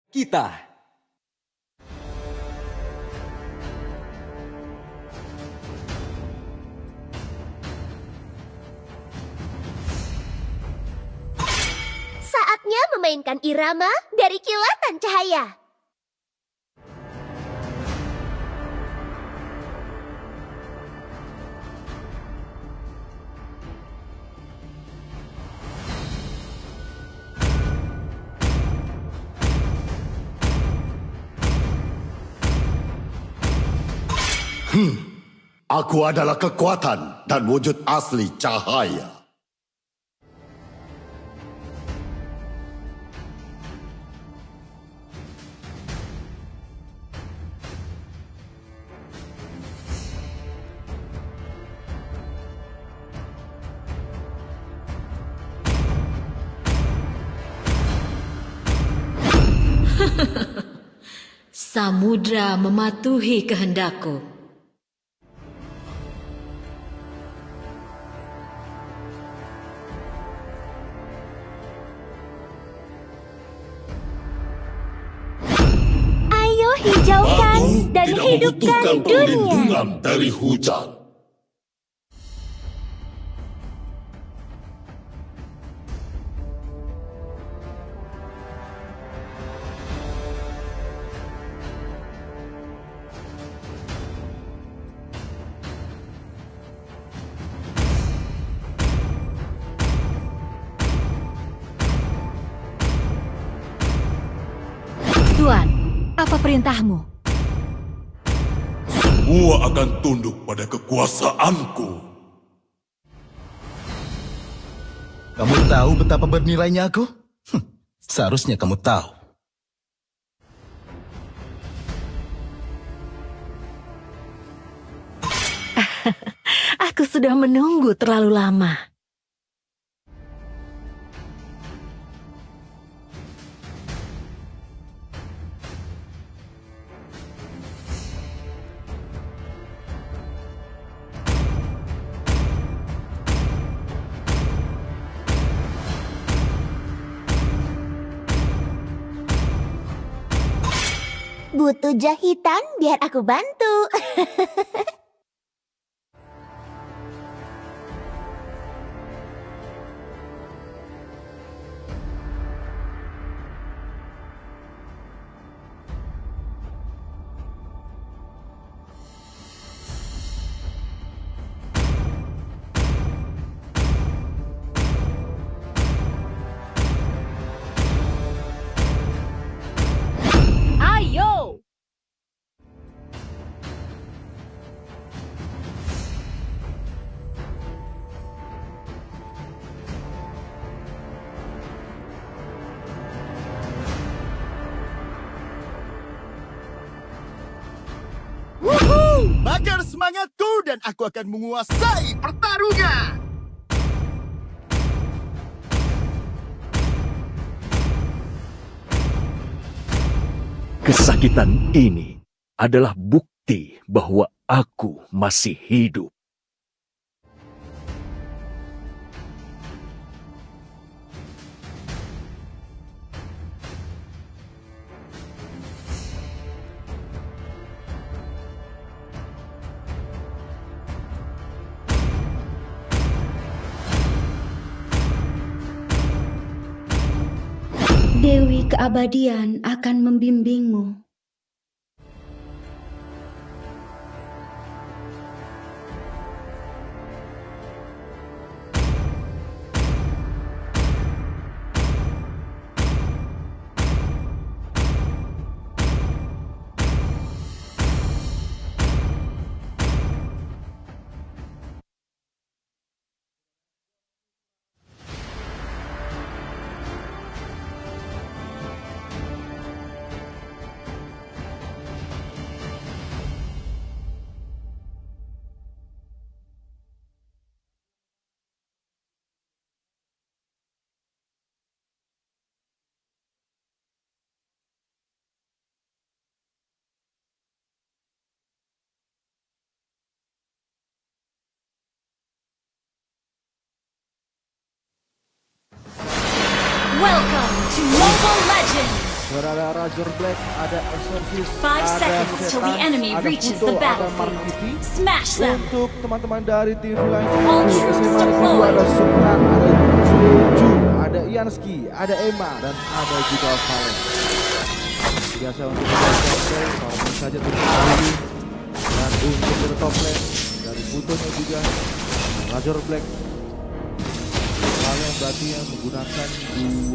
kita. Saatnya memainkan irama dari kilatan cahaya. Aku adalah kekuatan dan wujud asli cahaya. Samudra mematuhi kehendakku. Ayo hijaukan Aku dan tidak hidupkan membutuhkan dunia. perlindungan dari hujan. Tuan, apa perintahmu? Semua akan tunduk pada kekuasaanku. Kamu tahu betapa bernilainya aku? Seharusnya kamu tahu. Aku sudah menunggu terlalu lama. Butuh jahitan biar aku bantu. Ayo! Bakar semangatku dan aku akan menguasai pertarungan. Kesakitan ini adalah bukti bahwa aku masih hidup. Dewi keabadian akan membimbingmu. Welcome to Mobile Legends! Ada Razor Black, ada Exorcist, 5 ada seconds till the Setan, enemy ada reaches Futo, the ada battlefield. Markiti. Smash them! Untuk teman-teman dari tim Villain All troops deployed. ada Sultan, ada Juju, ada Ianski, ada Emma, dan ada juga Valen. Biasa untuk top lane, normal saja untuk kali. Dan untuk dari top lane, dari Futonya juga Razor Black. Kalian berarti yang menggunakan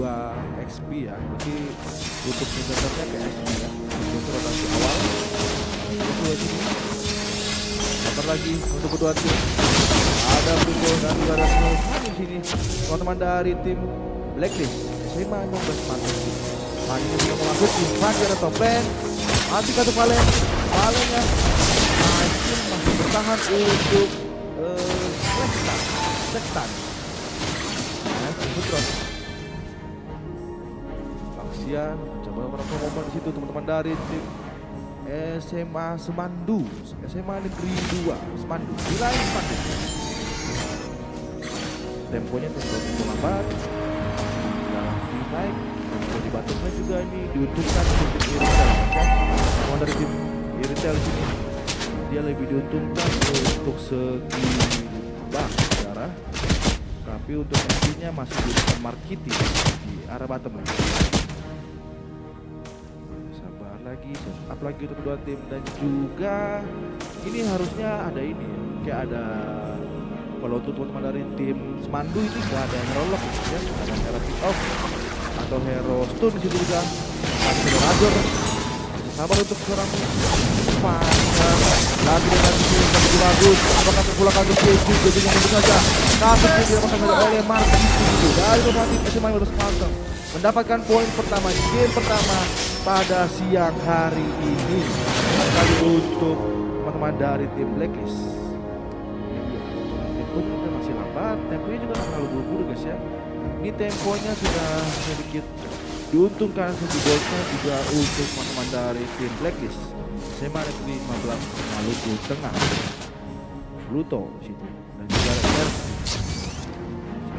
2 XP ya, berarti untuk senjatanya ke XP ya, untuk rotasi awal. Itu di sini. Dapat lagi untuk kedua tim. Ada Futo dan juga ada Snow di sini. Teman-teman dari tim Blacklist SMA 16 Mati. Maninya juga mau masuk di masih ada top lane. Mati kata Valen. Valennya masih bertahan untuk Sextan. Putron. Baksian coba orang di situ teman-teman dari tim SMA Semandu, SMA Negeri 2 Semandu, wilayah Semandu. Temponya tempo lambat, dalam naik, tempo di batasnya juga ini diuntungkan untuk tim Iritel. Teman dari tim Iritel sini dia lebih diuntungkan untuk segi darah. Tapi untuk MC-nya masih di Markiti di arah bottom lane. Sabar lagi, set up lagi untuk kedua tim dan juga ini harusnya ada ini ya, kayak ada kalau untuk teman-teman dari tim Semandu ini nggak ada hero lock ya, ada hero pick off atau hero stun di situ juga. Masih ada Razor. Sabar untuk seorang lagi dengan sini sangat bagus. Apakah terpulang untuk Jeju? Jejunya tentu saja. Tapi dia dilakukan saja oleh Mark itu dari pemain SMA yang matang mendapatkan poin pertama di game pertama pada siang hari ini. Kali untuk teman-teman dari tim Blacklist. Temponya masih lambat, temponya juga tidak terlalu buru-buru guys ya. Ini temponya sudah sedikit diuntungkan segi goldnya juga untuk teman-teman dari tim Blacklist. SMA Negeri 15 Maluku Tengah. Pluto di situ dan juga ada Mercy.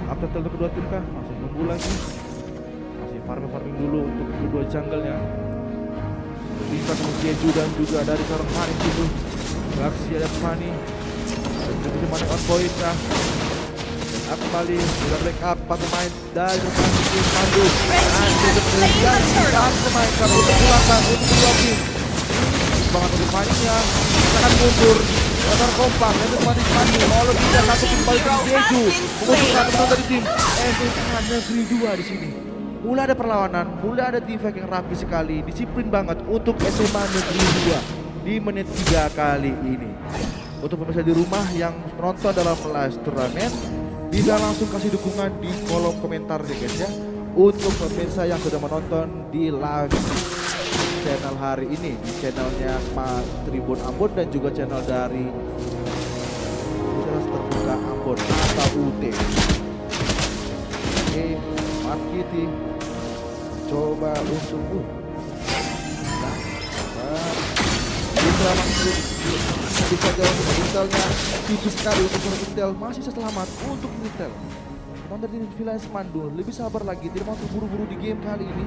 Update untuk kedua tim kah? Masih nunggu lagi. Masih farming dulu untuk kedua jungle-nya. Bisa sama Jeju dan juga dari seorang Fanny itu. Galaxy ada Fanny. Dan juga bisa Fanny on point kah? Dan kembali sudah break up 4 pemain dari Fanny tim Pandu. Dan juga pemain kami untuk pulangkan untuk kedua tim. Banget untuk Fanny-nya akan mundur. Motor kompak, itu otomatis maju. Kalau tidak satu kembali ke Jeju, menguntungkan teman dari tim SMA Negeri 2 di sini. Mulai ada perlawanan, mulai ada team fight yang rapi sekali, disiplin banget untuk SMA Negeri 2 di menit 3 kali ini. Untuk pemirsa di rumah yang menonton dalam live turnamen, bisa langsung kasih dukungan di kolom komentar ya guys ya. Untuk pemirsa yang sudah menonton di live channel hari ini, di channelnya Smart Tribun Ambon dan juga channel dari Universitas Terbuka Ambon atau UT. Oke, Markiti coba untuk bisa jauh untuk Intelnya, tipis sekali untuk Intel, masih selamat untuk Intel. Teman dari Villain Semandu lebih sabar lagi, tidak mau terburu-buru di game kali ini.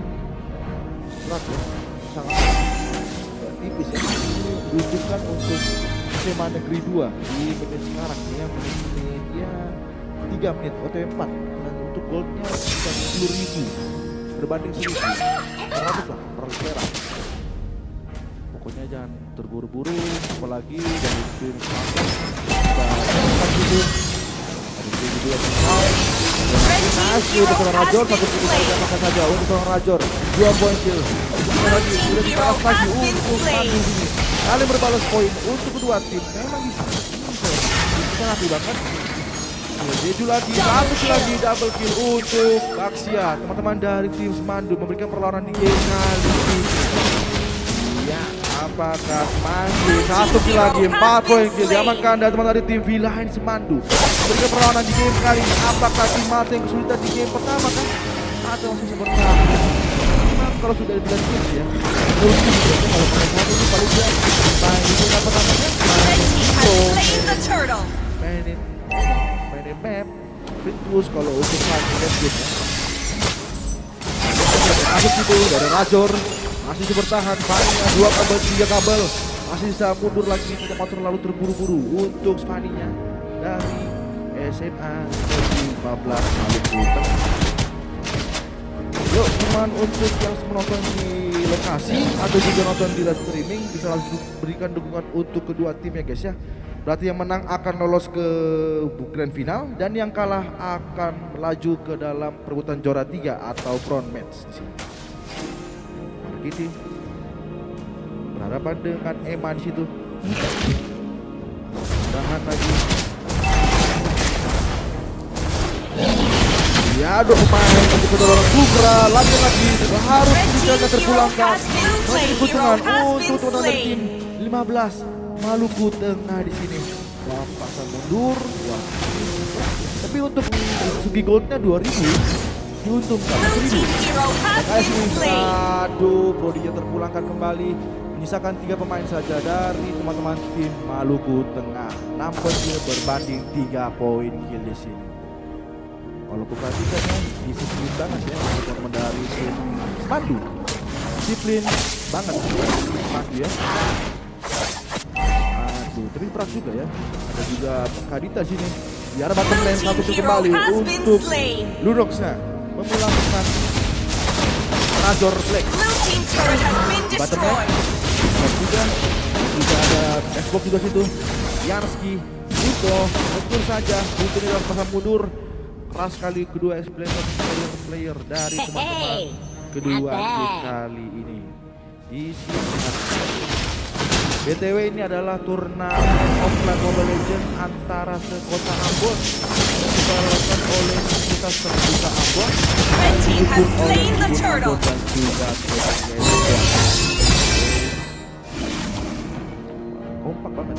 Berat ya, sangat tipis ya. Diuntungkan untuk SMA Negeri 2 di menit sekarang ya, menit ya 3 menit OTW 4 dan untuk goldnya sekitar 10.000 berbanding 1.000 100 lah per perak. Pokoknya jangan terburu-buru, apalagi dari tim Semandu dan gitu. Ada tim juga Nasi untuk seorang Razor, satu tim ditambahkan saja untuk seorang Razor, 2 poin kill. Lagi sudah dibalas lagi untuk Mandu sini. Kali berbalas poin untuk kedua tim. Memang bisa rapi banget. Jeju lagi, satu lagi double kill untuk Baxia. Teman-teman dari tim Semandu memberikan perlawanan di game kali ini. Ya, apakah Semandu satu kill lagi, 4 poin kill diamankan dari teman dari tim Villain Semandu. Memberikan perlawanan di game kali ini. Apakah tim Mata yang kesulitan di game pertama kan? Atau masih bertahan? Kalau sudah bilang gitu ya, terus kalau pada saat ini paling dia mainin apa namanya, mainin map, terus kalau untuk saat game ya, masuk situ dari Rajor. Masih bisa bertahan, Spaninya 2 kabel, 3 kabel. Masih bisa mundur lagi, tidak mau terlalu terburu-buru untuk Spaninya dari SMA Negeri 15 Maluku Tengah. Yuk teman, untuk yang menonton di lokasi atau juga nonton di live streaming, bisa langsung berikan dukungan untuk kedua tim ya guys ya. Berarti yang menang akan lolos ke grand final dan yang kalah akan melaju ke dalam perebutan juara 3 atau front match di sini. Markiti berhadapan dengan Eman di situ. Tahan lagi. Ya, dua pemain untuk kedua Bugra lagi-lagi juga harus bisa terpulangkan. Masih keuntungan untuk teman-teman dari tim 15 Maluku Tengah di sini. Wah, pasang mundur. Wah. Tapi untuk segi goldnya 2000 diuntungkan 1000. Makanya sini, aduh, Brodinya terpulangkan kembali. Menyisakan 3 pemain saja dari teman-teman tim Maluku Tengah. 6 poin berbanding 3 poin kill di sini. Kalau perhatikan ya, disiplin banget ya teman-teman dari tim Smandu. Disiplin banget tim Smandu ya. Aduh, tapi berat juga ya. Ada juga Kadita sini. Di arah bottom lane satu kembali untuk Lunoxnya memulangkan Razor Black. Bottom lane juga ada Xbox juga situ. Yarsky, Buto, betul saja. Buto dalam pasang mundur. Keras kali kedua player dari teman-teman kedua tim kali ini di sini. BTW ini adalah turnamen offline Mobile Legends antara sekota Ambon yang dilakukan oleh Universitas Terbuka Ambon didukung oleh Ambon dan juga kompak banget.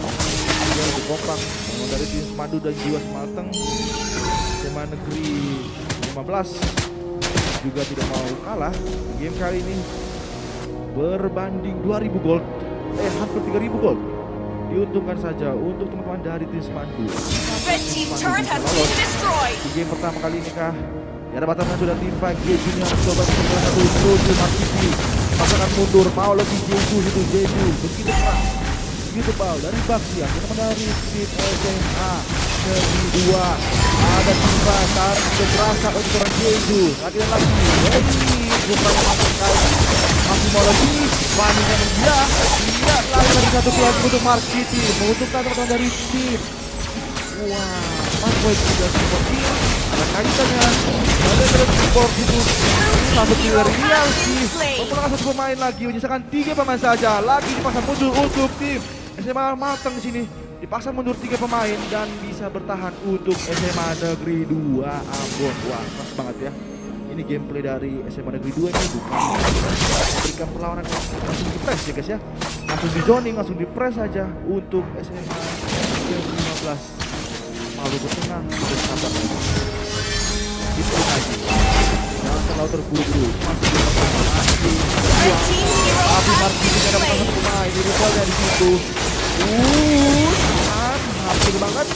Lebih kompak dari tim Semadu dan Jiwa Semateng. SMA Negeri 15 juga tidak mau kalah. Game kali ini berbanding 2000 gold, hampir 3000 gold. Diuntungkan saja untuk teman-teman dari tim Semandu. Di game pertama kali ini kah? Di arah batasnya sudah tim 5G Junior coba mencoba satu Jeju Markiti. Pasangan mundur, mau lebih Jeju itu Jeju. Begitu keras, begitu bal dari Baksia. Teman dari tim SMA Negeri 2 ada Tifa tarik keberasa untuk orang Jeju. Lagi dan lagi, rupanya masuk kali. Masih mau lagi, Faninya dia lagi dari satu kelas untuk Markiti menguntungkan teman-teman dari tim. Wah, 4 poin sudah seperti ada kaitannya. Ada terus support itu. Satu killer real sih. Memulangkan satu pemain lagi, menyisakan 3 pemain saja. Lagi dipasang mundur untuk tim SMA Mateng di sini. Dipasang mundur 3 pemain dan bisa bertahan untuk SMA Negeri 2 Ambon. Wah, pas banget ya. Ini gameplay dari SMA Negeri 2 ini bukan berikan perlawanan langsung di press ya guys ya. Langsung di zoning, langsung di press saja untuk SMA Negeri 15 Maluku Tengah. Terus sabar lagi. Itu lagi. Jangan terlalu terburu-buru. Masih tapi Markiti ada pasang satu pemain. Di rivalnya di situ. Hampir banget.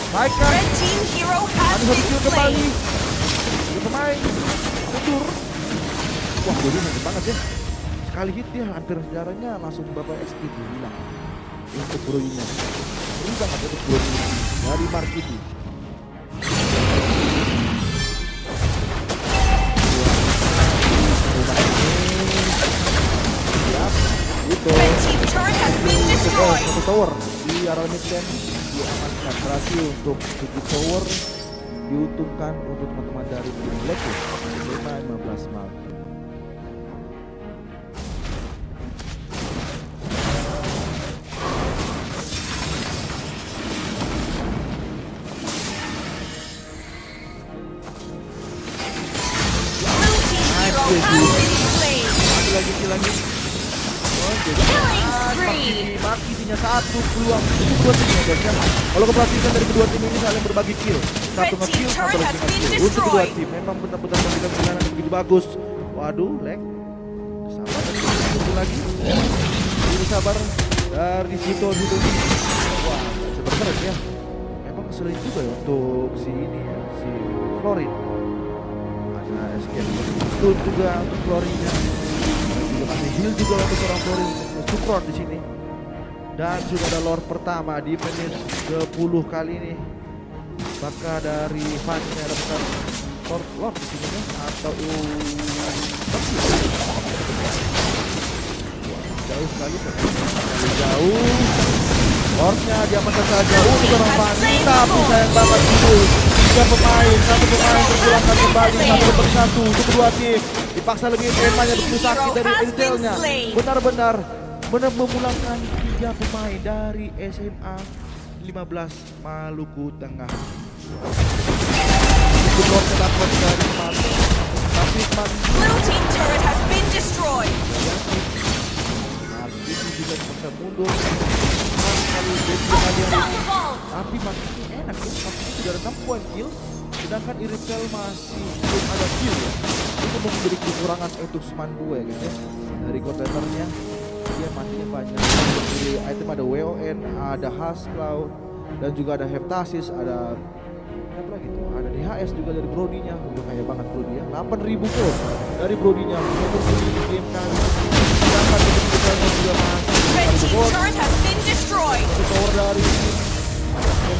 Baikkan. Ada satu kill kembali. Ada pemain mundur. Wah, jadi mantap banget ya. Sekali hit ya, hampir sejarahnya langsung Bapak XP hilang. Untuk Broinya. Ini banget untuk Broi dari Markiti. Itu satu tower di arah mid lane diamankan, berhasil untuk 7 tower diuntungkan untuk teman-teman dari tim Blacklist 15 Maret. Lagi Markitinya satu peluang untuk dua tim ya guys ya. Kalau keperhatikan dari kedua tim ini saling berbagi kill. Satu nge-kill, satu lagi nge-kill. Untuk kedua tim memang benar-benar memberikan permainan yang begitu bagus. Waduh, lag. Sabar lagi. Ini sabar dari situ. Wah, sebentar ya. Memang kesulitan juga ya untuk si ini ya, si Florin. Ada Nah, escape stun juga untuk Florinya. Dan juga kasih heal juga untuk seorang Flori. Sukron di sini. Dan sudah ada Lord pertama di menit 10 kali ini. Apakah dari Fanny ada bukan Lord di sini atau jauh sekali, terlalu jauh. Lordnya diamankan saja untuk orang Fanny, tapi sayang banget itu. 3 pemain, 1 pemain terpulangkan kembali 1-1 untuk kedua tim. Dipaksa lebih temanya begitu sakit dari Intelnya. Benar-benar memulangkan 3 pemain dari SMA 15 Maluku Tengah. Lord dapat dari Mati, tapi Blue team turret has been destroyed. itu juga bisa mundur. Tapi masih enak ya, tapi sudah ada 6 poin kill. Sedangkan Iripel masih belum ada kill ya. Itu menjadi kekurangan untuk Sman 2 ya guys ya. Dari kontainernya dia matinya banyak. Dari item ada WON, ada Hasclaw, dan juga ada Heptasis, ada apa lagi tuh? Ada DHS juga dari Brodinya. Udah kaya banget Brody ya. 8.000 kill dari Brodinya. Untuk di game kali. Sedangkan Iripelnya juga masih Red team turret has been destroyed. power dari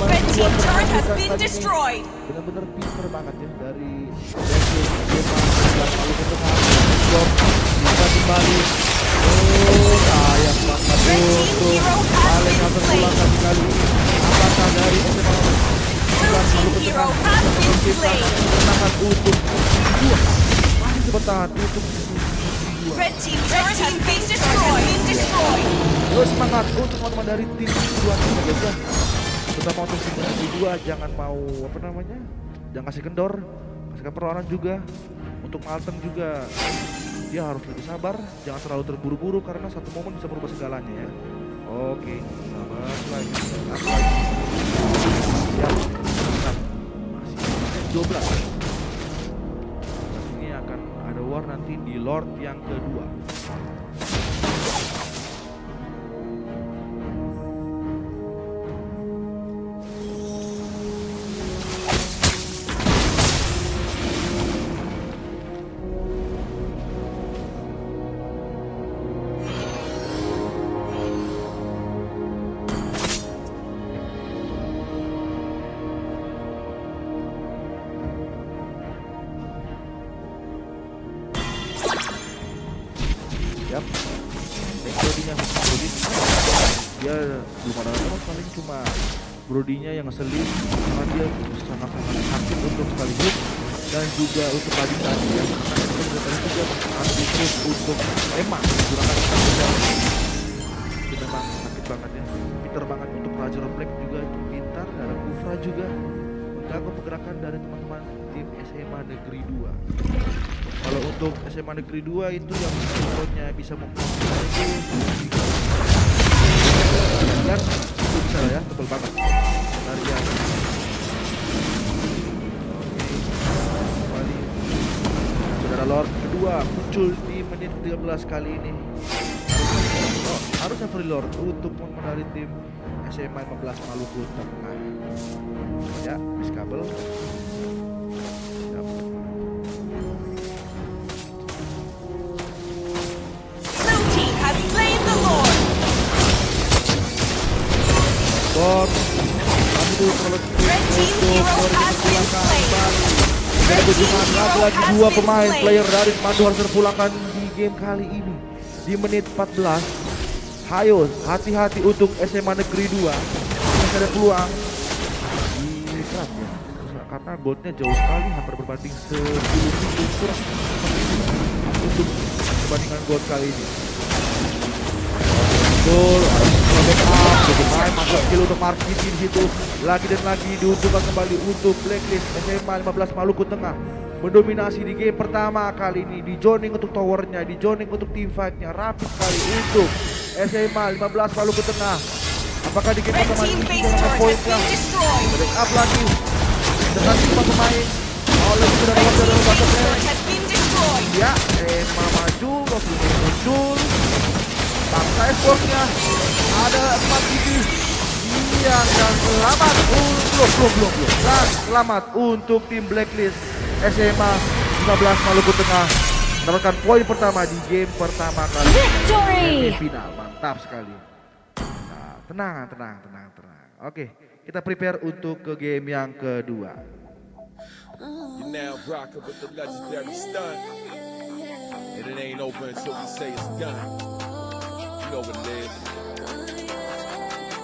Red team turret has been destroyed. benar-benar pinter banget ya dari bisa kembali. Oh sayang banget untuk paling yang terpulangkan kali ini. Apakah dari SMA Blue team hero has been slain. bertahan untuk dua masih bertahan untuk Red team turret has been destroyed. terus semangat untuk teman-teman dari tim dua tim guys ya. Terutama untuk tim dua jangan mau apa namanya, jangan kasih kendor, kasihkan perlawanan juga. Untuk Malten juga dia harus lebih sabar, jangan terlalu terburu-buru karena satu momen bisa berubah segalanya ya. Oke, sabar lagi. Ya, masih 12. Ini akan ada war nanti di Lord yang kedua. Yap, Brodinya, Brody dia belum ada terus, paling cuma Brodinya yang ngeselin karena dia sangat-sangat sakit untuk sekaligus dan juga untuk tadi tadi ya, karena kita juga ambil terus untuk emang menggunakan kita memang sakit banget ya, pintar banget untuk Raja Black juga itu pintar, ada Kufra juga mengganggu pergerakan dari teman-teman tim SMA Negeri 2. Kalau untuk SMA Negeri 2 itu yang contohnya bisa memperoleh itu dan itu bisa lah ya, tebal banget dari yang kembali saudara Lord kedua muncul di menit 13 kali ini. Harusnya free Lord untuk mengenali tim SMA 15 Maluku Tengah ya, miss kabel. Bot, itu kalau lagi dua pemain player dari Mandu harus terpulangkan di game kali ini di menit 14. Hayo, hati-hati untuk SMA Negeri 2. Masih ada peluang di keras ya, karena botnya jauh sekali, hampir berbanding 10 kurang untuk perbandingan bot kali ini. Betul, backup, jadi main masuk skill untuk Markiti di situ. Lagi dan lagi diuntukkan kembali untuk Blacklist SMA 15 Maluku Tengah. Mendominasi di game pertama kali ini, di zoning untuk towernya, di zoning untuk team fight-nya, rapid sekali untuk SMA 15 Maluku Tengah. Apakah di game pertama ini bisa dapat poinnya? Backup lagi dengan 5 pemain. Oleh sudah dapat dari backupnya. Ya, SMA maju, waktu muncul. Paksa esportnya ada 4 gigi yang selamat belum dan selamat untuk tim Blacklist SMA 15 Maluku Tengah mendapatkan poin pertama di game pertama kali. Victory! Semifinal, mantap sekali. Nah, tenang. Oke, kita prepare untuk ke game yang kedua. You're now rocking with the legendary stunt. And it ain't over until we say it's done. You know what it is.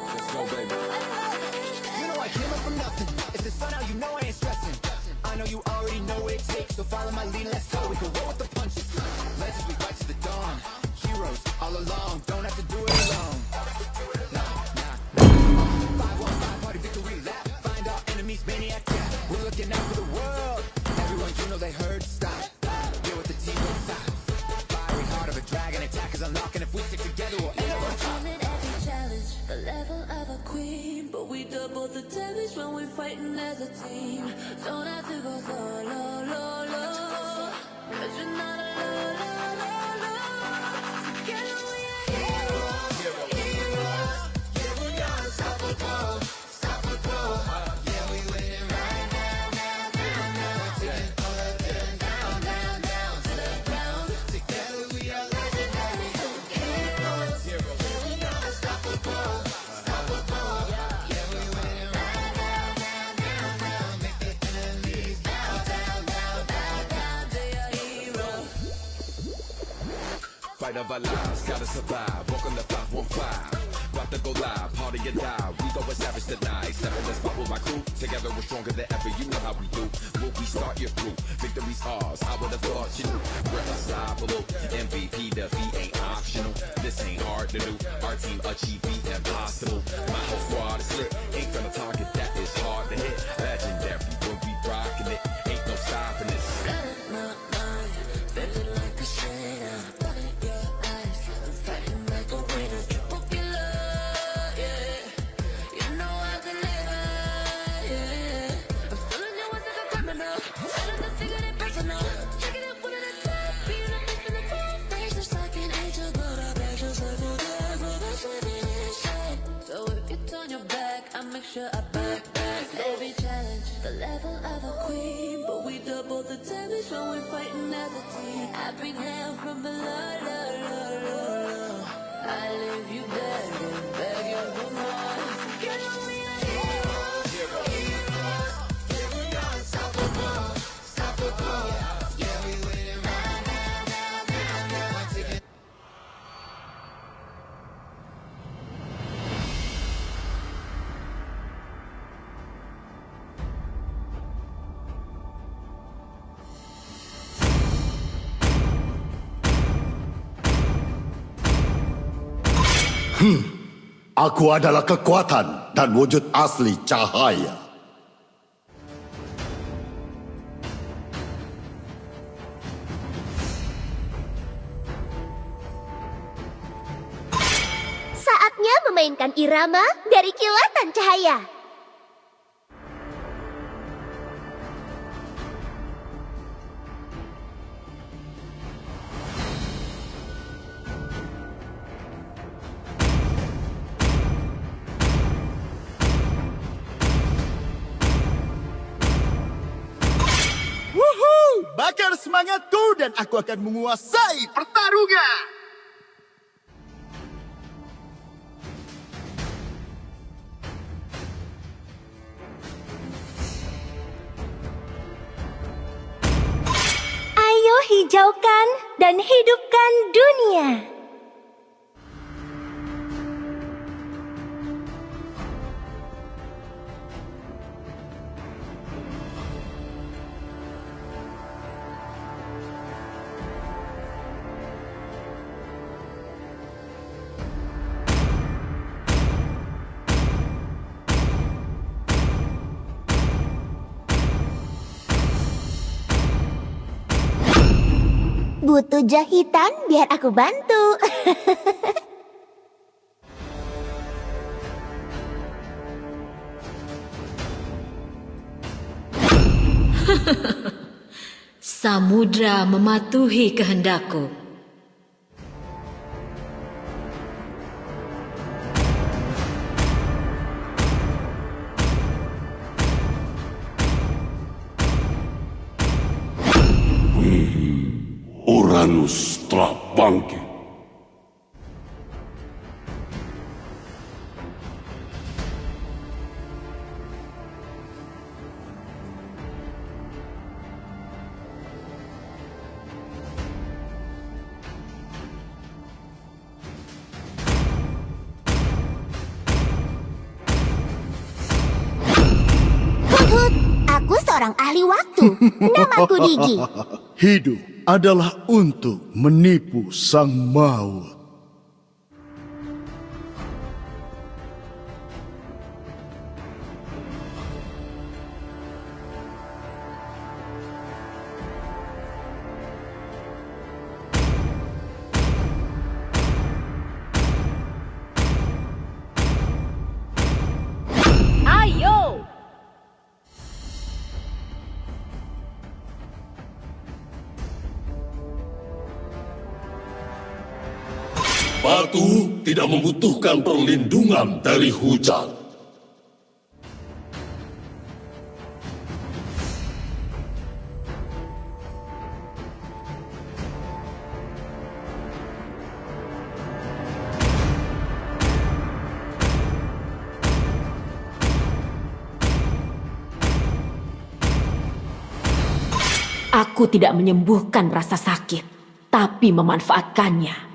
Let's go, baby. You know I came up from nothing. It's the sun out, you know I ain't stressing. I know you already know what it takes, so follow my lead, let's go. We can roll with the punches. Legends, we fight to the dawn. Heroes all along, don't have to do it alone. Nah. 515 party victory lap. Find our enemies, maniac. We're looking out for the world. Everyone, you know they heard stop. Deal with the team on top. Fiery heart of a dragon attack is unlocking. If we stick together, we'll end up on top. Every challenge, the level of a queen, but we double the damage when we're fighting as a team. Don't have to go solo, cause you're not alone. Together we are heroes. Yeah, we are unstoppable. Yeah, we winning right now. Taking all of them down to the ground. Together we are legendary heroes. Yeah, we are unstoppable. Yeah, we winning right now. Make the enemies bow down. They are heroes. Fight of our lives, gotta survive. Welcome to 515. About to go live, party and die. We go with savage tonight. Step in the spot with my crew. Together we're stronger than ever. You know how we do. Will we start your crew? Victory's ours. I would have thought you knew. We're unstoppable. MVP defeat ain't optional. This ain't hard to do. Our team achieve the impossible. My whole squad is lit. Ain't gonna target that is hard to hit. Legendary when we rockin' it. Ain't no stopping this. Feeling like a sinner. Look at your eyes. I'm fighting like a winner. Popular, yeah. You know I deliver, yeah. I'm feeling you as like a criminal. Feeling the figure it personal. Taking it one at a time. Being a beast in the cold. Face just like an angel, but I bet just like a devil that's living inside. So if you turn your back, I make sure I back. Every challenge, the level of a queen, but we double the damage when we're fighting as a team. I bring hell from below. I leave you begging for more. Together we are heroes. Yeah, we are unstoppable. Yeah, we winning right now. Taking Aku adalah kekuatan dan wujud asli cahaya. Saatnya memainkan irama dari kilatan cahaya. Bakar semangatku dan aku akan menguasai pertarungan. Ayo hijaukan dan hidupkan dunia. Butuh jahitan biar aku bantu. Samudra mematuhi kehendakku. Uranus telah bangkit. Hut, aku seorang ahli waktu. Namaku Digi. Hidup adalah untuk menipu sang maut. Ayo! Batu tidak membutuhkan perlindungan dari hujan. Aku tidak menyembuhkan rasa sakit, tapi memanfaatkannya.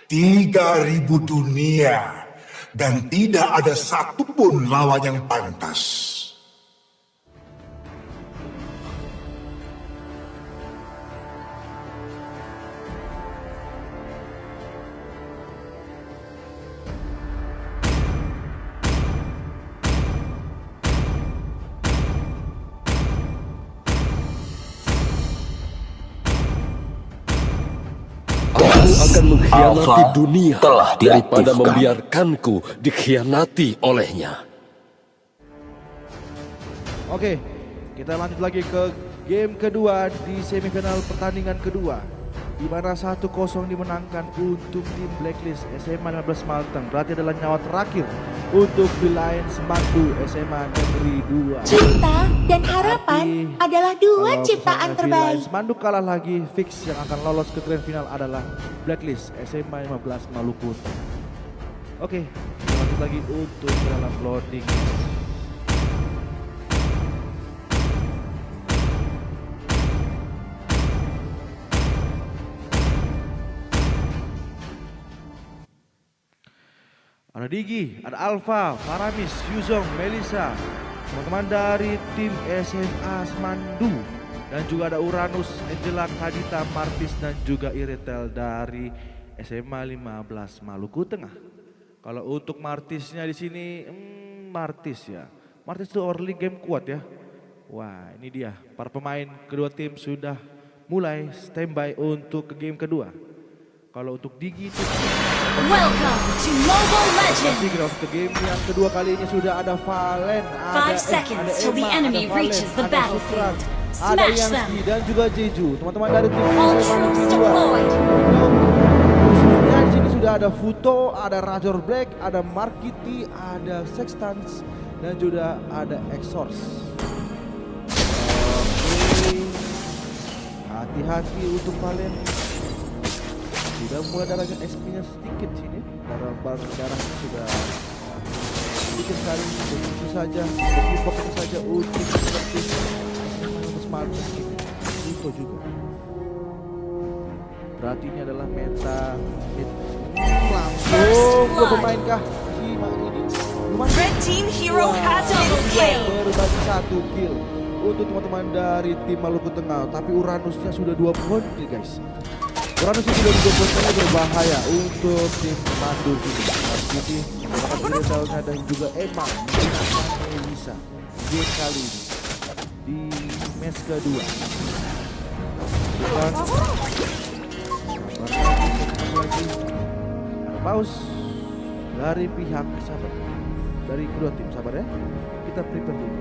Tiga 3.000 dunia dan tidak ada satupun lawan yang pantas. Aku akan mengkhianati Alpha dunia telah daripada diaktifkan. membiarkanku dikhianati olehnya. Oke, kita lanjut lagi ke game kedua di semifinal pertandingan kedua, di mana 1-0 dimenangkan untuk tim Blacklist SMA 15 Malteng. Berarti adalah nyawa terakhir untuk Villain Semandu SMA Negeri 2. Cinta dan harapan adalah dua Kalau ciptaan misalnya terbaik. Villain Semandu kalah lagi, fix yang akan lolos ke grand final adalah Blacklist SMA 15 Maluku. Oke, kita lanjut lagi untuk dalam loading. Ada Digi, ada Alpha, Paramis, Yuzong, Melisa, teman-teman dari tim SMA Semandu, dan juga ada Uranus, Angela, Kadita, Martis, dan juga Iritel dari SMA 15 Maluku Tengah. Kalau untuk Martisnya di sini, Martis ya. Martis itu early game kuat ya. Wah, ini dia. Para pemain kedua tim sudah mulai standby untuk ke game kedua. Kalau untuk Digi itu Welcome to Mobile Legends. Untuk ke game yang kedua kali ini sudah ada Valen, 5 seconds till the enemy reaches the battlefield. ada Smash them. Yansky dan juga Jeju. Teman-teman dari tim All SMA troops Negeri 2. deployed. Musuhnya di sini sudah ada Futo, ada Razor Black, ada Mark Kitty, ada Sextans, dan juga ada Exors. Oke, hati-hati untuk Valen. Sudah mulai darahnya SP-nya sedikit sini. Darah sudah sedikit sekali. Begitu saja, begitu saja untuk seperti Smartphone ini. Itu juga. Berarti ini adalah meta mid. Langsung ke pemain kah? Ini Red team hero has been slain. berbagi 1 kill untuk teman-teman dari tim Maluku Tengah. Tapi Uranusnya sudah 2 poin guys. Uranusnya sudah 2 poin, berbahaya untuk tim Mandur ini. Jadi Iritalnya dan juga Emang bisa game kali ini di match kedua. Dan lagi ada paus dari pihak sahabat, dari kedua tim sahabat ya. Kita prepare dulu.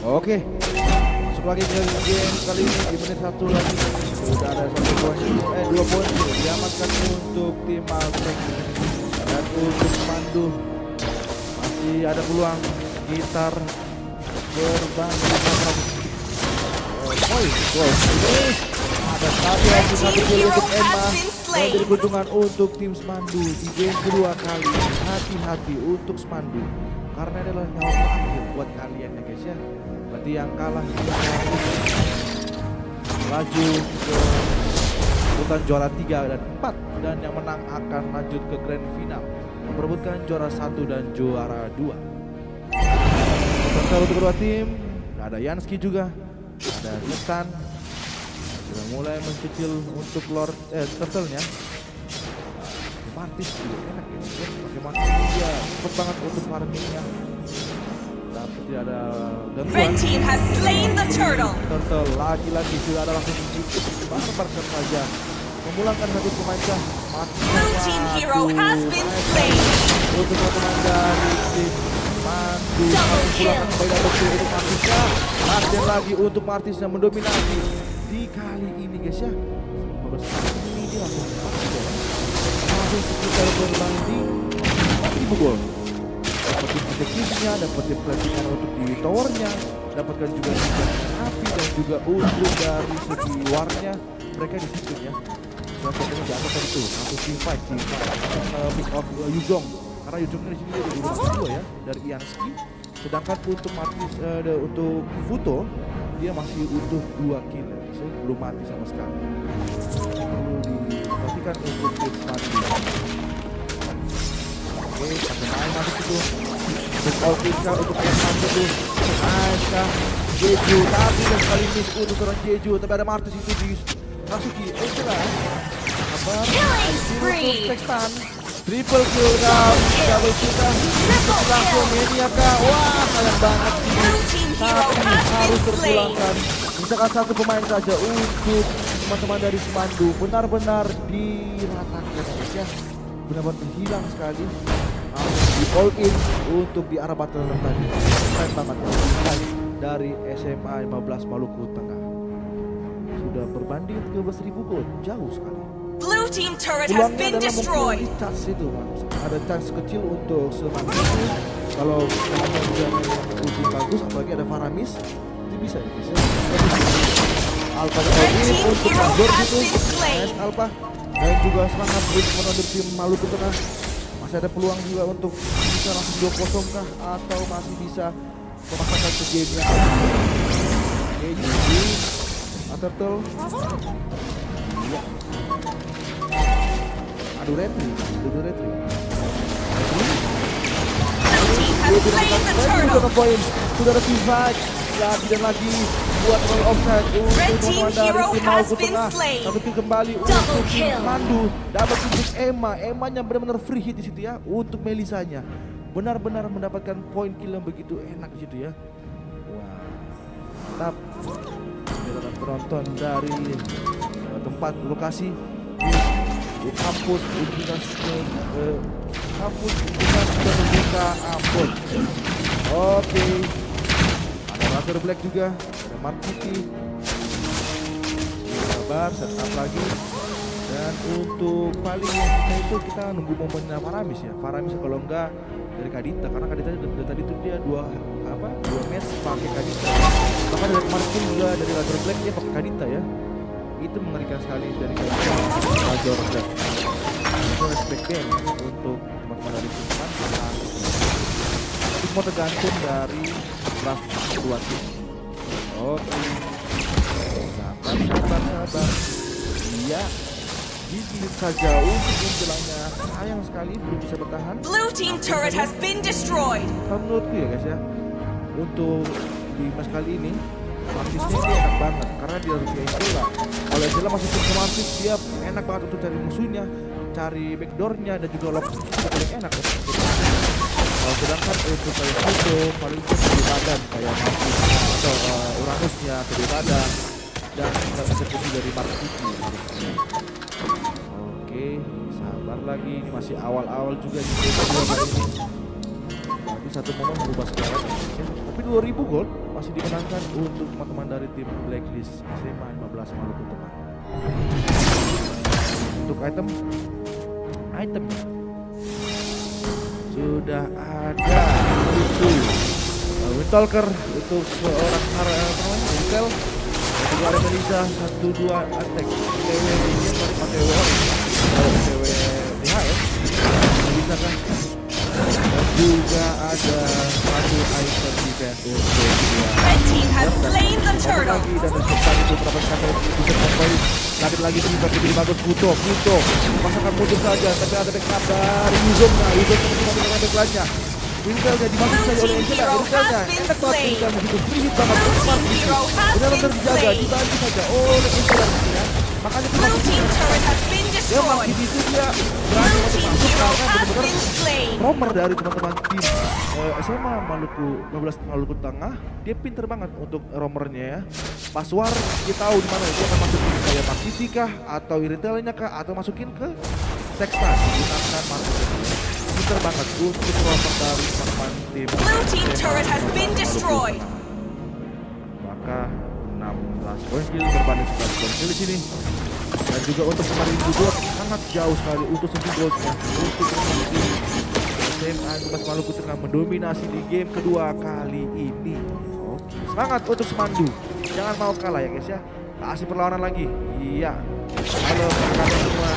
Oke, masuk lagi ke game kali ini di menit 1 lagi. Sudah ada 2 poin diamankan untuk tim Altrek. Dan untuk Mandu masih ada peluang sekitar berbanding ada satu kill untuk Emma. Menjadi keuntungan untuk tim Smandu di game kedua kali. Hati-hati untuk Smandu karena adalah nyawa terakhir buat kalian ya guys ya. Berarti yang kalah laju ke urutan juara 3 dan 4, dan yang menang akan lanjut ke grand final memperebutkan juara 1 dan juara 2. Untuk kedua tim ada Yansky juga, ada Netan sudah mulai mencicil untuk Lord turtle-nya. Martis juga enak ya, bagaimana dia cepet banget untuk farmingnya. Tapi tidak ada gangguan. Red team has slain the turtle. Turtle lagi-lagi sudah ada langsung barbar saja memulangkan satu pemain cah. Blue team hero has been slain. Untuk pemain dari tim Mandu memulangkan kembali untuk Martisnya. Dan lagi untuk Martis yang mendominasi di kali ini guys ya. Ini dia langsung sekitar berbanding 4.000 gol. Dapetin objektifnya, dapetin platingan untuk di towernya, dapatkan juga api dan juga untuk dari segi warnya mereka di situ ya. Contohnya di atas tadi tuh, satu team fight pick off Yuzong, karena Yuzong di sini dia di rumah 2 ya dari Yansky. Sedangkan untuk Martis untuk Futo dia masih utuh 2 kill ya, belum mati sama sekali. Perlu diperhatikan untuk tim Martis. Oke, sampai main masuk itu. Untuk all kill untuk yang masuk itu. Aisyah, Jeju, tapi dan sekali miss untuk seorang Jeju. Tapi ada Martis itu di Masuki. Sabar. Sextan. Triple kill kah? Double kill kah? Langsung media kah? Wah, sayang banget ini. Tapi harus terpulangkan. Misalkan satu pemain saja untuk teman-teman dari Smandu. Benar-benar diratakan guys ya. Benar-benar hilang sekali. Di all in untuk di arah battle tadi. Keren banget dari SMA 15 Maluku Tengah. Sudah berbanding 13.000 gol, jauh sekali. Blue team turret has been destroyed. Itu, ada chance kecil untuk Smandu. Kalau teman-teman juga uji bagus, apalagi ada Faramis, itu bisa ya guys. Alpha all in untuk Mazur gitu. Alpha dan juga semangat untuk menonton tim Maluku Tengah. Masih ada peluang juga untuk bisa langsung 2-0 kah atau masih bisa memaksakan ke game yang oke, jadi Turtle. Iya. Aduh retri. Sudah ada divide lagi dan lagi buat roll offside untuk teman-teman dari tim Maluku Tengah. Satu kill kembali untuk tim Mandu. Dapat untuk Emma-nya benar-benar free hit di situ ya untuk Melisanya. Benar-benar mendapatkan poin kill yang begitu enak di situ ya. Wah, mantap. Biar penonton dari tempat lokasi di kampus Universitas kampus Universitas Terbuka Ambon. Oke, ada Razor Black juga, ada Mark City. Sabar, setup lagi. Dan untuk paling kita itu kita nunggu momennya Faramis ya. Faramis kalau enggak dari Kadita, karena Kadita dari tadi itu dia dua match pakai Kadita. Bahkan dari kemarin pun juga dari Razor Black dia pakai Kadita ya. Itu mengerikan sekali dari Kadita Razor Black. Itu respect game untuk teman-teman dari tim Mantan. Itu semua tergantung dari draft kedua tim. Oke, sabar. Iya. Gigit saja untuk menjelangnya. Sayang sekali belum bisa bertahan. Blue team turret has been destroyed. Kalau menurutku ya guys ya, untuk di match kali ini Martisnya dia enak banget karena dia harus kayak Angela. Kalau Angela masuk ke Martis dia enak banget untuk cari musuhnya, cari backdoornya dan juga lock juga paling enak. Sedangkan untuk kayak Pluto paling di badan kayak Martis atau Uranusnya di badan dan kita eksekusi dari Martis. Oke, sabar lagi, ini masih awal-awal juga di game kedua kali ini. Tapi satu momen berubah sekarang. Tapi 2000 gold masih dimenangkan untuk teman-teman dari tim Blacklist SMA 15 Maluku Tengah. Untuk itemnya sudah ada itu Windtalker untuk seorang Wintel. Kedua ada Melisa 1-2 attack TW ini atau TW TW DHS bisa kan. Dan juga ada satu item event untuk Red team has slain the turtle. lagi dan depan itu berapa kata bisa kembali lagi tiba lebih bagus Pluto pasangan mundur saja tapi ada backup dari Yuzon teman-teman dengan backline-nya. Wintelnya dibantu saja oleh Angela. Wintelnya enak banget Wintel begitu free hit banget. Benar-benar dijaga dibantu saja oleh Angela ya. Makanya Blue team turret has been dia masih destroyed. di situ dia berani Blue untuk team masuk hero karena has benar-benar been slain. romer dari teman-teman tim SMA Maluku 15 Maluku Tengah. Dia pinter banget untuk romernya ya. Pas war dia tahu di mana dia akan masukin kayak Mark City kah atau Iritelnya kah atau masukin ke Sextan gunakan Mark. Pinter banget untuk romer dari teman-teman tim. Blue team turret has been destroyed. Maka 16 poin kill berbanding 11 poin kill di sini. Dan juga untuk kemarin juga sangat jauh sekali untuk 7 goldnya untuk SMA 15 Maluku Tengah mendominasi di game kedua kali ini. Oke, semangat untuk Semandu, jangan mau kalah ya guys ya. Kasih perlawanan lagi. Iya, halo kakak semua.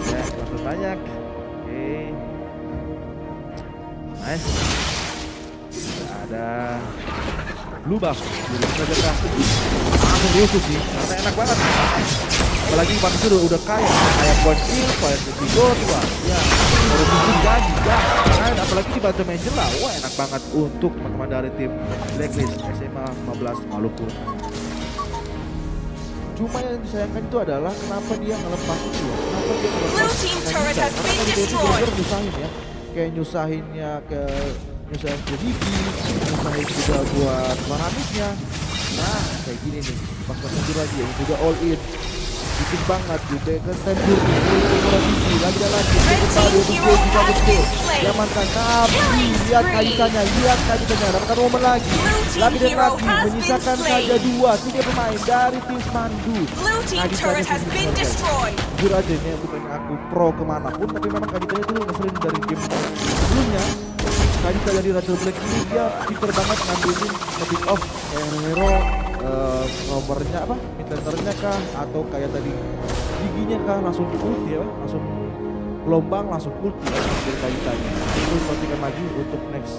Iya, terlalu banyak. Oke, nice. Ada blue buff, jadi saja kah langsung diusut sih, karena enak banget. Apalagi Martis itu udah kaya point kill, kayak Vigo tua, ya baru bikin jadi ya. Karena apalagi dibantu Angela, wah enak banget untuk teman-teman dari tim Blacklist SMA 15 Maluku. Cuma yang disayangkan itu adalah kenapa dia ngelepas itu ya, kenapa dia ngelepas Kanisa, karena dia itu bener-bener nyusahin ya, kayak nyusahinnya ke nyusahin ke Gigi, nyusahin juga buat Maramisnya. Nah kayak gini nih, pas mundur lagi ya, juga all in bikin banget gitu ya kan, tempur lagi dan lagi kembali untuk dia juga betul diamankan. Tapi lihat kaitannya dapatkan momen lagi dan lagi menyisakan saja 3 pemain dari tim Semandu. Jujur aja ini bukan aku pro kemanapun, tapi memang Kaditanya itu ngeselin dari game sebelumnya. Kadita dari Razor Black ini dia pinter banget ngambilin nge-pick off hero nomornya apa, meternya kah, atau kayak tadi giginya kah, langsung ulti ya, langsung gelombang langsung ulti ya, dari kaitannya. Terus perhatikan lagi untuk next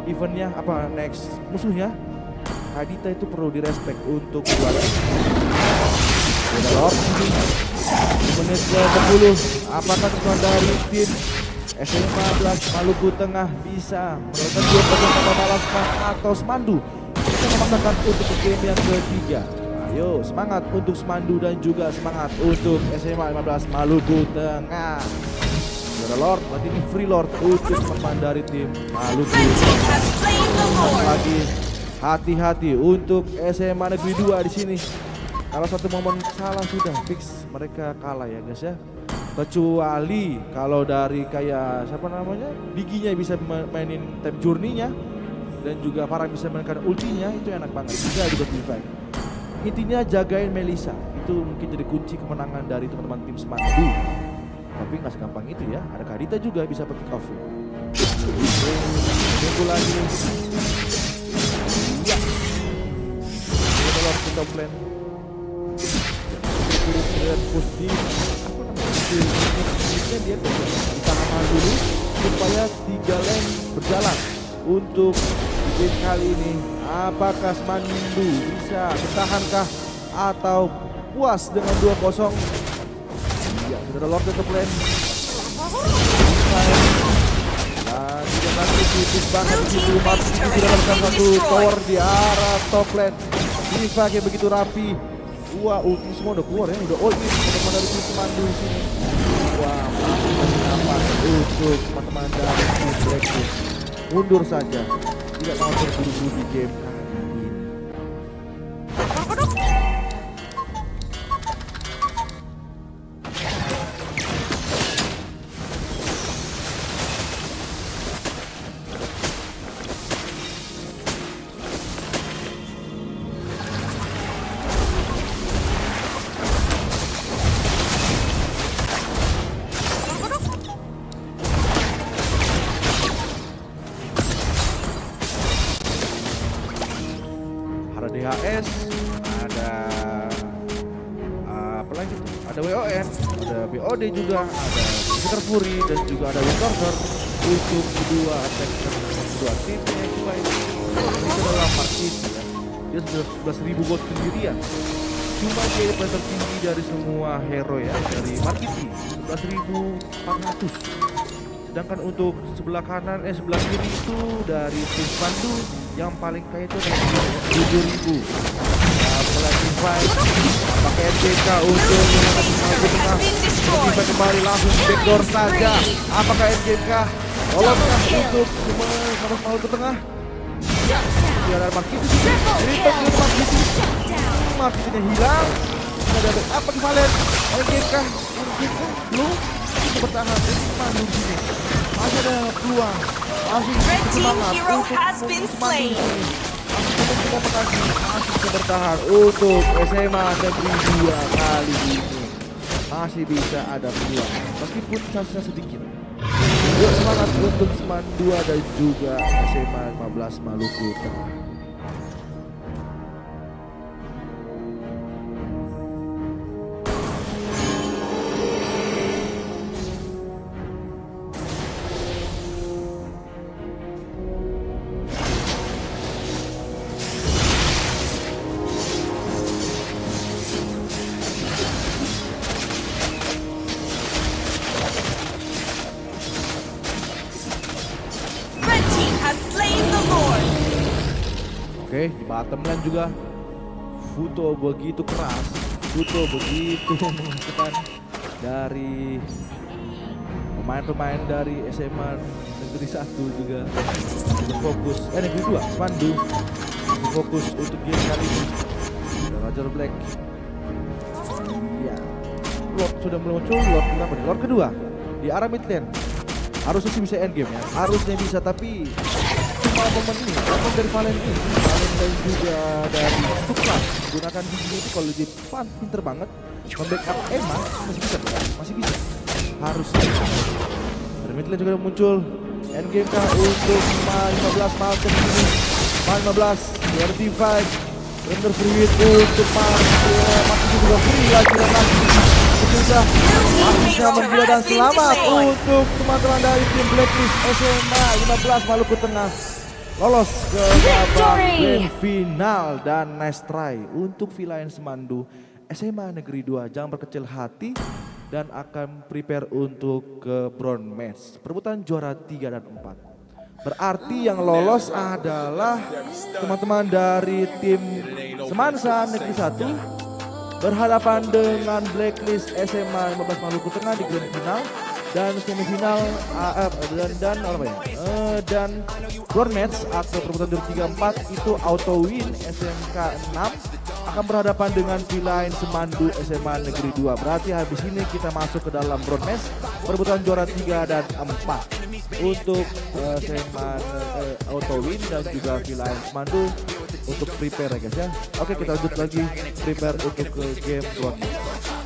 eventnya apa, next musuhnya. Kadita itu perlu direspek untuk buat Lord. Menit ke-10, apakah teman dari tim SM15 Maluku Tengah bisa menemukan 2-0 tanpa balaskan atau Semandu bisa memaksakan untuk game yang ketiga? Ayo semangat untuk Semandu dan juga semangat untuk SMA 15 Maluku Tengah. Ada Lord, berarti ini free Lord untuk teman dari tim Maluku. Lagi hati-hati untuk SMA Negeri 2 di sini. Kalau satu momen salah sudah fix mereka kalah ya guys ya. Kecuali kalau dari kayak siapa namanya, Biginya bisa mainin time journey-nya dan juga Farah bisa mainkan ultinya, itu enak banget, bisa di divide. Intinya jagain Melissa, itu mungkin jadi kunci kemenangan dari teman-teman tim Semandu. Tapi nggak segampang itu ya, ada Kadita juga bisa pick off ya. Tunggu lagi. Ya. Kita harus kita plan. Lihat push di dia ditahan dulu supaya 3 lane berjalan untuk game kali ini. Apakah Semandu bisa bertahankah atau puas dengan 2-0? Iya, sudah Lord tetap lane. Dan tidak lagi tipis banget di situ. Mati sudah mendapatkan satu tower di arah top lane. Diva kayak begitu rapi. Wah, ulti semua udah keluar ya, udah all in teman-teman dari tim Semandu di sini. Wah, masih nampak untuk teman-teman dari tim Blacklist. Mundur saja, tidak mau terburu-buru di game kali ini. DHS, ada apa lagi tuh? Ada WON, ada BOD juga, ada Peter Fury dan juga ada Wintorser untuk kedua tim yang lain. Itu adalah Marquis ya. Dia sudah 11.000 gold sendirian. Cuma dia yang tertinggi dari semua hero ya, dari Marquis 11.400. Sedangkan untuk sebelah kiri itu dari tim Semandu yang paling kaya itu adalah 7.000. Apalagi fight, pakai NJK untuk mengangkat Maluku Tengah. Kita kembali langsung backdoor saja. Apakah NJK loloskah untuk Maluku Tengah? Ya, ada Marquis itu. Marquisnya hilang. Ada apa di Valen? NJK belum bertahan di Semandu di sini. Masih ada peluang. Masih semangat untuk Semandu. Masih bisa bertahan untuk SMA Negeri 2 kali ini. Masih bisa ada peluang meskipun chance-nya sedikit. Yuk semangat untuk Semandu dan juga SMA 15 Maluku Tengah. Oke, di bottom lane juga Futo begitu keras, Futo begitu menguntungkan dari pemain-pemain dari SMA Negeri 1 juga berfokus, Negeri 2, Semandu berfokus untuk game kali ini. Roger Black, iya, Lord sudah muncul, Lord berapa nih? Lord kedua di arah mid lane. Harusnya sih bisa end game ya, harusnya bisa, tapi cuma momen ini, momen dari Valen ini, Valen dan juga dari Suklan gunakan gigi itu kalau di depan pinter banget membackup Emma, masih bisa ya? Masih bisa, harusnya. Dari mid lane juga muncul end game kah untuk 15 Malcolm ini, 15 dari divide Render free hit untuk Marcus juga free lagi dan lagi. Sudah Marcusnya menggila dan selamat untuk teman-teman dari tim Blacklist SMA 15 Maluku Tengah. Lolos ke babak grand final dan nice try untuk Villain Semandu SMA Negeri 2. Jangan berkecil hati dan akan prepare untuk ke bronze match. Perebutan juara 3 dan 4. Berarti yang lolos adalah teman-teman dari tim Semansa Negeri 1 berhadapan dengan Blacklist SMA 15 Maluku Tengah di grand final dan semifinal dan bronze match atau perebutan juara 3 4 itu auto win SMK 6 akan berhadapan dengan Villain Semandu SMA Negeri 2. Berarti habis ini kita masuk ke dalam bronze match perebutan juara 3 dan 4 untuk SMA auto win dan juga Villain Semandu untuk prepare ya guys ya. Oke, kita lanjut lagi prepare untuk ke game bronze match.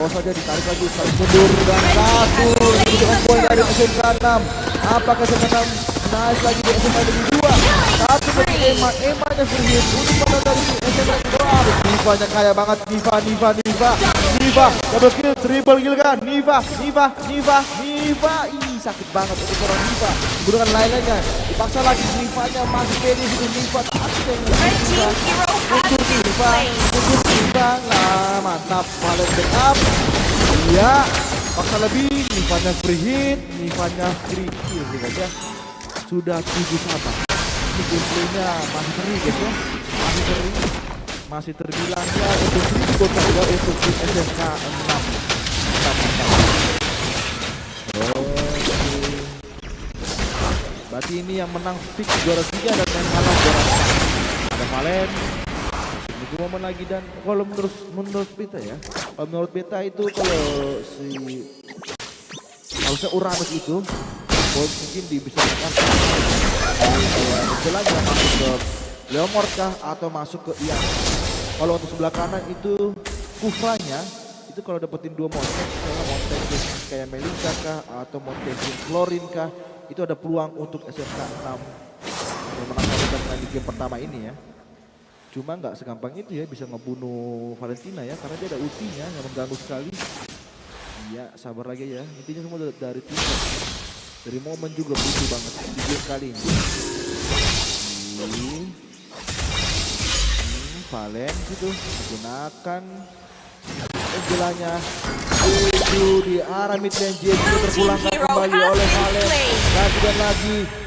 Bawa saja, ditarik lagi, tarik mundur dan satu. Untuk poin dari SMK 6. Apakah SMK 6 naik lagi di SMK Negeri 2? Satu bagi Emanya free hit untuk pada dari SMK 2. Niva-nya kaya banget, Niva. Double kill, triple kill kan? Niva. Ih, sakit banget untuk seorang Niva. Gunakan lain-lainnya. Dipaksa lagi Niva-nya masih pede situ. Niva untuk Niva. Nah, mantap. Valen backup. Iya, paksa lebih. Niva-nya free hit, Niva-nya free kill guys ya. Sudah 7 sama. Ini gameplaynya masih seri guys ya. Masih terbilang ya untuk 1000 gold juga untuk tim SMK 6. Oke. Berarti ini yang menang fix juara 3 dan yang kalah juara 4. Ada Valen. Ini momen lagi dan kalau menurut beta ya. Kalau menurut beta itu kalau harusnya Uranus itu mungkin bisa menekan jalannya masuk ke Leomord kah atau masuk ke Ian. Kalau untuk sebelah kanan itu Kufranya itu kalau dapetin 2 mountain, misalnya mountain kayak Melissa kah atau mountain Florin kah, itu ada peluang untuk SMK 6 yang menang di game pertama ini ya. Cuma nggak segampang itu ya bisa ngebunuh Valentina ya, karena dia ada ultinya yang mengganggu sekali. Iya, sabar lagi ya. Intinya semua dari tim. Dari momen juga butuh banget di game kali ini. Valen gitu menggunakan Angelanya itu di arah mid lane. Jet terpulangkan kembali oleh Valen lagi dan lagi.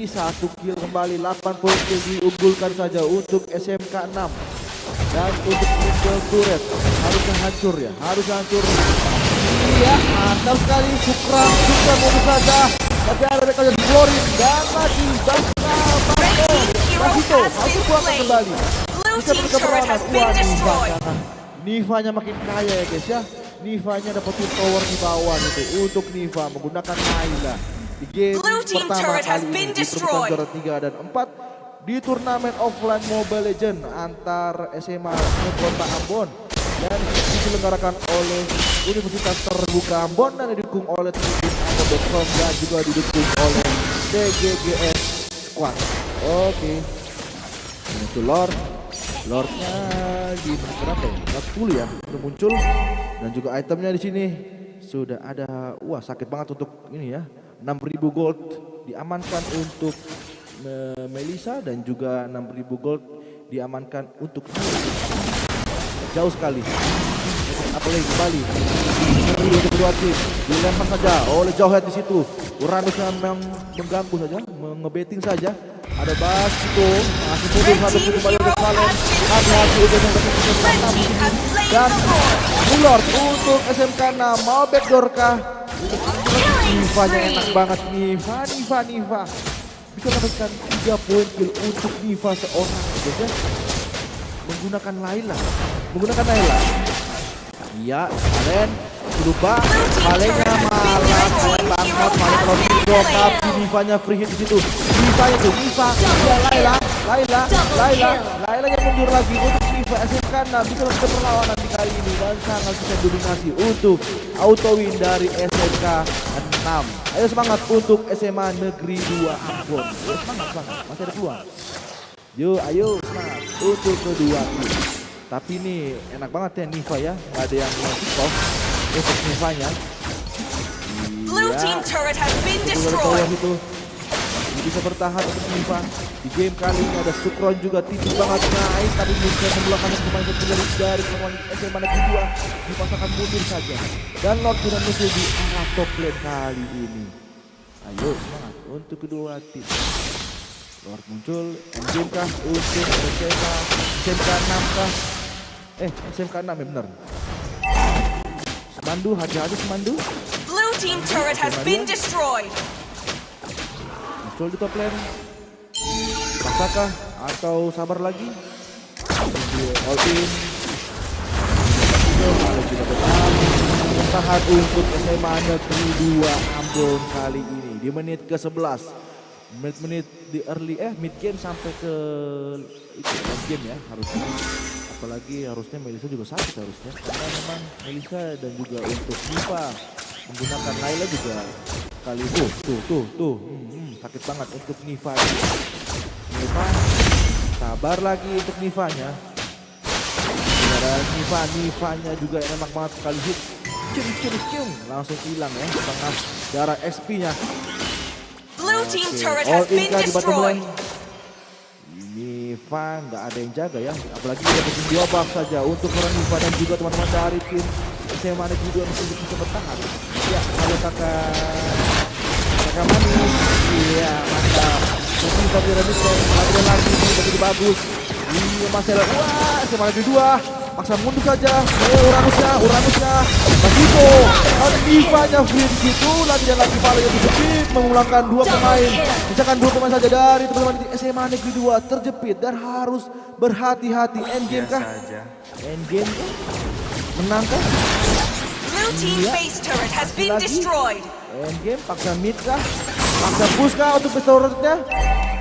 1 kill kembali, 8 poin kill diunggulkan saja untuk SMK 6. Dan untuk Middle Turret harusnya hancur ya, harusnya hancur. Iya, mantap sekali. Sukra mundur saja. Tapi ada mereka yang Florin dan lagi Basito masih buatkan kembali. Bisa berdekat perlawanan. Wah, Niva-nya makin kaya ya guys ya. Niva-nya dapetin tower di bawah itu untuk Niva menggunakan Layla. Di game pertama kali ini di perebutan juara 3 dan 4 di turnamen offline Mobile Legends antar SMA Kota Ambon dan diselenggarakan oleh Universitas Terbuka Ambon dan didukung oleh tribunambon.com dan juga didukung oleh TGGS Squad. Oke. Muncul Lordnya di berapa ya? 10 ya, udah muncul dan juga itemnya di sini sudah ada. Wah, sakit banget untuk ini ya. 6.000 gold diamankan untuk Melissa dan juga 6.000 gold diamankan untuk jauh sekali. Apalagi kembali untuk kedua tim dilempar saja oleh Jauhead di situ. Uranus yang memang mengganggu saja, ngebetting saja. Ada Basito masih mundur satu kembali untuk Valen. Hati-hati udah dan Mulor untuk SMK 6 mau backdoor kah? Niva-nya enak banget. Niva bisa mendapatkan 3 poin kill untuk Niva seorang guys ya. Menggunakan Layla. Iya, Valen berubah. Valennya malah keren banget. Valen langsung drop tapi Niva-nya free hit di situ. Niva ya Layla yang mundur lagi untuk Niva. SMK 6 bisa melakukan perlawanan di kali ini dan sangat bisa dominasi untuk auto win dari SMK 6. Ayo semangat untuk SMA Negeri 2 Ambon. Ayo semangat, masih ada peluang. Ayo semangat untuk kedua tim. Tapi ini enak banget ya Niva ya, nggak ada yang kick off untuk Niva-nya. Blue team turret has been destroyed. Itu bisa bertahan untuk Niva. Di game kali ini ada Sukron juga tipis banget naik, tapi bisa membelakang pemain dari pemain SMA Negeri 2 dipasangkan mundur saja. Dan Lord sudah muncul di arah top lane kali ini. Ayo semangat untuk kedua tim. Lord muncul, endgame kah untuk SMK 6 kah? SMK 6 ya bener. Semandu, hati-hati Semandu. Blue team turret has been destroyed. Muncul di top lane. Pasakah atau sabar lagi? All in. Bertahan untuk SMA Negeri 2 Ambon kali ini di menit ke-11. Menit di early mid game sampai ke itu game ya harusnya. Apalagi harusnya Melissa juga sakit harusnya. Karena memang Melissa dan juga untuk Niva menggunakan Layla juga kali tuh. Sakit banget untuk Niva. Niva sabar lagi untuk Nivanya. Ada Nivanya juga enak banget sekali hit. Cium langsung hilang ya setengah darah SP-nya. Blue team turret All has in been kah di bottom destroyed. lane? Niva nggak ada yang jaga ya, apalagi dia bikin 2 buff saja untuk orang Niva dan juga teman-teman dari tim SMA Negeri 2 masih bisa bertahan. Ya, ada kakak manis. Iya, mantap. Tapi tadi ada lagi begitu bagus. Iya, Marcelo. Wah, SMA Negeri 2 paksa mundur saja. Uranusnya. Basito. Ada Nivanya free di situ. Lagi dan lagi Vale yang terjepit mengulangkan 2 pemain. Misalkan 2 pemain saja dari teman-teman di SMA Negeri 2 terjepit dan harus berhati-hati. Endgame kah? Endgame kah? Menang kah? Blue team base turret has been destroyed. Endgame paksa mid kah? Paksa push kah untuk pistolnya?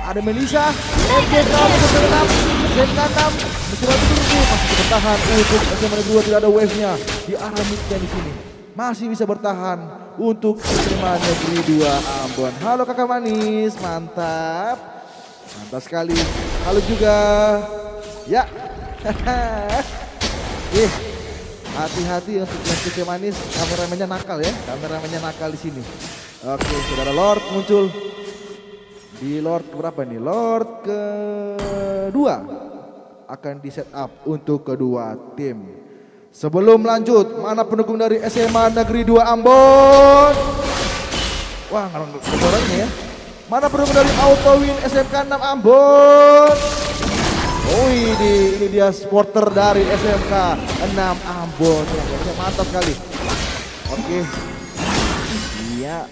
Ada Melissa. Endgame kah untuk ke-6. SMK 6. Mencoba dulu masih bertahan untuk SMA Negeri 2 tidak ada wave-nya di arah midnya di sini. Masih bisa bertahan untuk SMA Negeri 2 Ambon. Halo kakak manis, mantap. Mantap sekali. Halo juga. Ya. Hati-hati untuk yang kecil manis, kameramennya nakal ya. Kameramennya nakal di sini. Oke, saudara Lord muncul. Di Lord berapa nih? Lord kedua akan di set up untuk kedua tim. Sebelum lanjut, mana pendukung dari SMA Negeri 2 Ambon? Wah, nggak orangnya ya. Mana pendukung dari Autowin SMK 6 Ambon? Oh ini dia supporter dari SMK 6 Ambon. Ya, mantap sekali. Oke. Iya.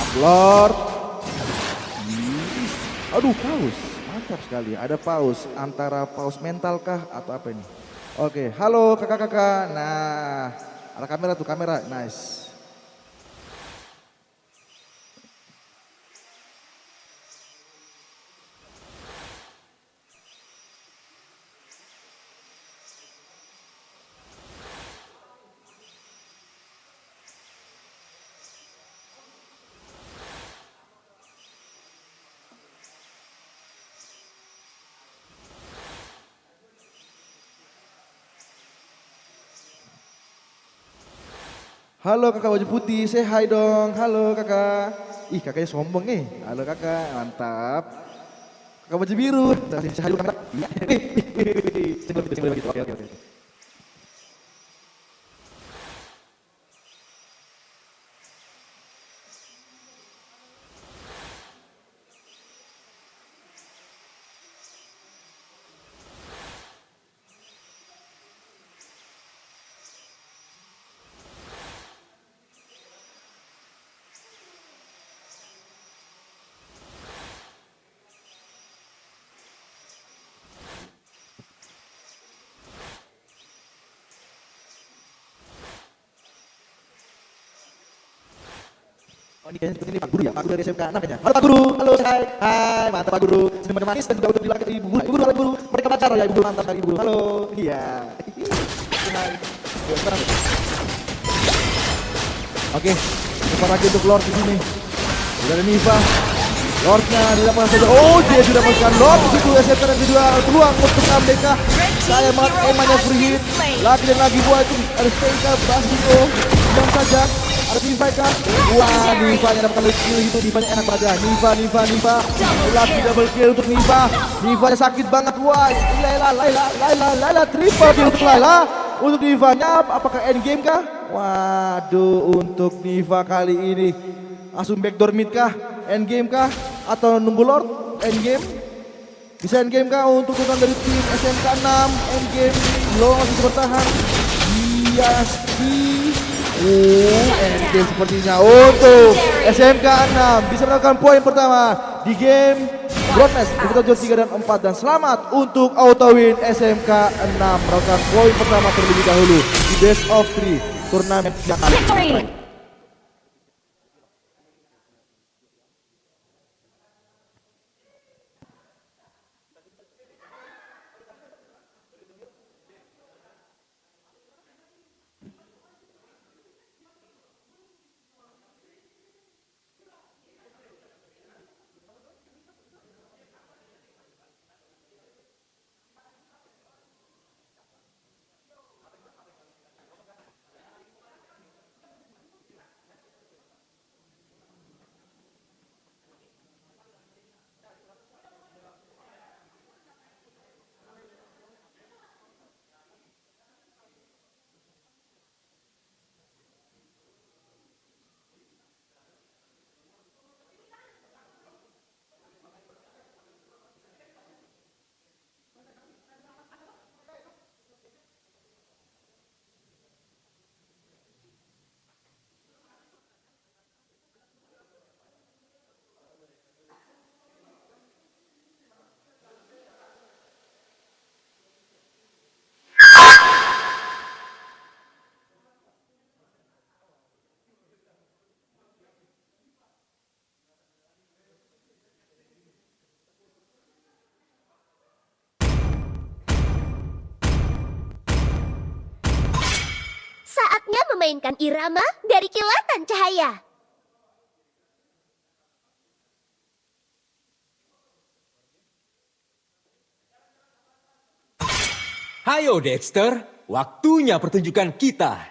Upload. Aduh, paus. Mantap sekali. Ada paus. Antara paus mental kah atau apa ini? Oke, halo kakak-kakak. Nah, ada kamera tuh, kamera. Nice. Halo kakak baju putih, say hi dong. Halo kakak. Ih kakaknya sombong nih. Halo kakak, mantap. Kakak baju biru. Say hi dulu kakak. Senggol gitu. Oke. Oh ini kayaknya seperti ini Pak Guru ya, Pak Guru dari SMK 6 kayaknya. Halo Pak Guru, halo hai, hai mantap Pak Guru. Senyuman manis dan juga untuk dilakukan Ibu Guru, Ibu Guru. Mereka pacaran ya Ibu Guru, mantap sekali Ibu Guru. Halo, iya. Hai. Oke, cepat lagi untuk Lord di sini. Sudah ada Niva. Lordnya dilakukan saja. Oh dia sudah masukkan Lord di situ. SMK dan kedua peluang untuk AMDK. Saya banget emanya free hit. Lagi dan lagi buat itu ada SPK Basito. Diam saja. Ada Niva kan? Wah, Niva-nya dapat kali kill itu. Niva-nya enak banget ya. Niva. Lagi double kill untuk Niva. Niva-nya sakit banget. Wah, Layla. Triple kill untuk Layla. Untuk Niva-nya apakah endgame kah? Waduh, untuk Niva kali ini. Langsung backdoor mid kah? Endgame kah? Atau nunggu Lord? Endgame? Bisa endgame kah untuk tutupan dari tim SMK 6? Endgame. Lo masih bertahan. Yes, endgame sepertinya untuk SMK 6 bisa mendapatkan poin pertama di game broadcast berikutnya jam 3 dan 4 dan selamat untuk Autowin SMK 6 mendapatkan poin pertama terlebih dahulu di best of 3 turnamen Jakarta. memainkan irama dari kilatan cahaya. Hayo Dexter, waktunya pertunjukan kita.